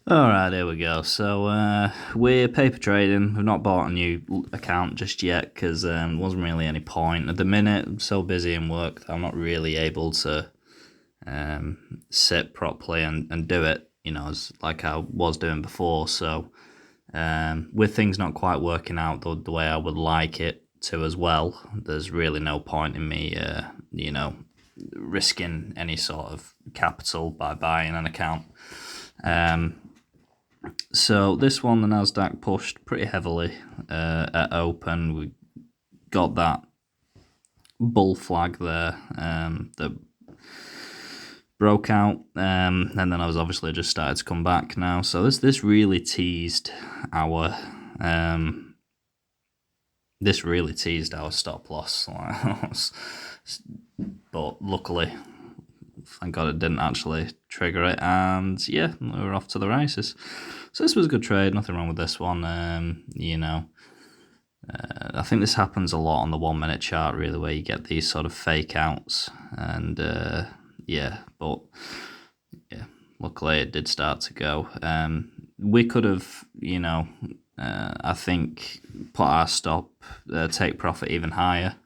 Alright, here we go. So we're paper trading. We've not bought a new account just yet because there wasn't really any point. At the minute, I'm so busy in work that I'm not really able to sit properly and do it, as like I was doing before. So with things not quite working out the way I would like it to as well, there's really no point in me, risking any sort of capital by buying an account. So this one, the Nasdaq pushed pretty heavily at open. We got that bull flag there that broke out, and then I was obviously just started to come back now. So this really teased our stop loss, but luckily, thank God it didn't actually trigger it, and yeah, we were off to the races. So this was a good trade, nothing wrong with this one. I think this happens a lot on the 1 minute chart, really, where you get these sort of fake outs, and luckily it did start to go. We could have, I think, put our stop, take profit even higher.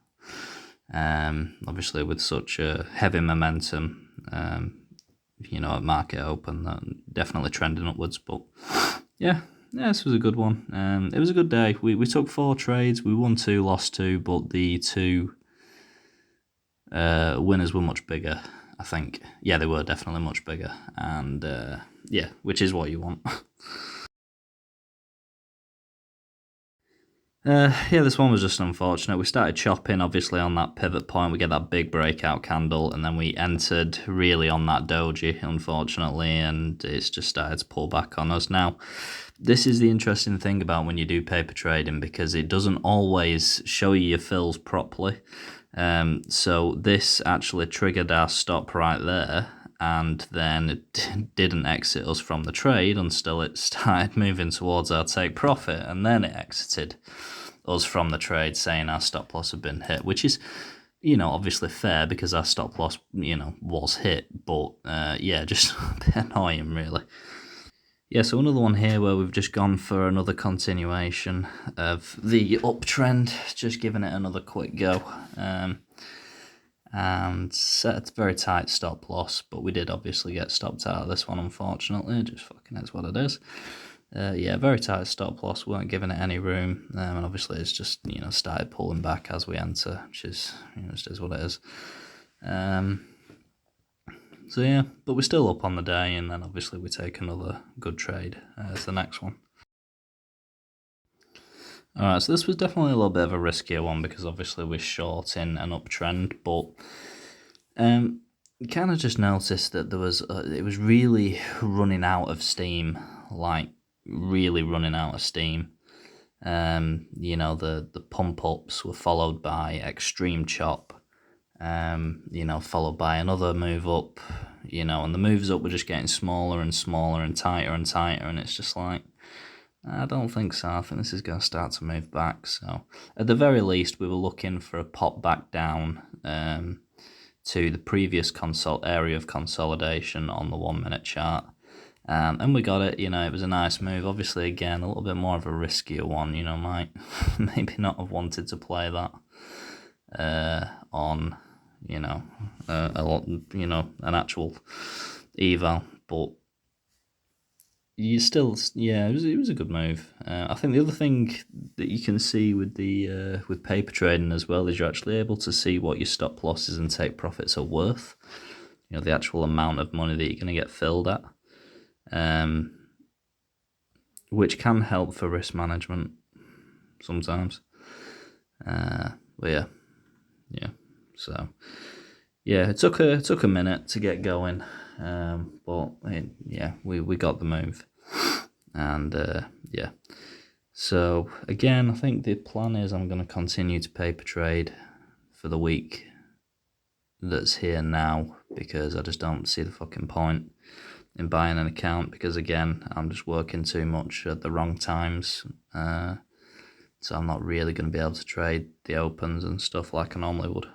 Obviously, with such a heavy momentum, at market open, that definitely trending upwards. But yeah, this was a good one. It was a good day. We took 4 trades. We won 2, lost 2, but the 2 winners were much bigger, I think. Yeah, they were definitely much bigger, and which is what you want. This one was just unfortunate. We started chopping, obviously, on that pivot point. We get that big breakout candle, and then we entered really on that doji, unfortunately, and it's just started to pull back on us. Now, this is the interesting thing about when you do paper trading, because it doesn't always show you your fills properly. So this actually triggered our stop right there, and then it didn't exit us from the trade until it started moving towards our take profit, and then it exited us from the trade, saying our stop loss had been hit, which is, obviously fair because our stop loss, was hit, but just a bit annoying, really. Yeah, so another one here where we've just gone for another continuation of the uptrend, just giving it another quick go. And set a very tight stop loss, but we did obviously get stopped out of this one, unfortunately. It just fucking is what it is. Very tight stop loss, weren't giving it any room, and obviously it's just, started pulling back as we enter, which is, just is what it is. But we're still up on the day, and then obviously we take another good trade as the next one. Alright, so this was definitely a little bit of a riskier one because obviously we're short in an uptrend, but kind of just noticed that it was really running out of steam, like really running out of steam. The pump ups were followed by extreme chop, followed by another move up, and the moves up were just getting smaller and smaller and tighter, and it's just like, I don't think so. I think this is going to start to move back. So at the very least, we were looking for a pop back down to the previous area of consolidation on the 1 minute chart. And we got it, it was a nice move. Obviously, again, a little bit more of a riskier one, might maybe not have wanted to play that on, an actual eval, but you still, it was a good move. I think the other thing that you can see with the with paper trading as well is you're actually able to see what your stop losses and take profits are worth. The actual amount of money that you're going to get filled at, which can help for risk management sometimes. So it took a minute to get going. We got the move, and so again, I think the plan is I'm going to continue to paper trade for the week that's here now, because I just don't see the fucking point in buying an account, because again, I'm just working too much at the wrong times, so I'm not really going to be able to trade the opens and stuff like I normally would.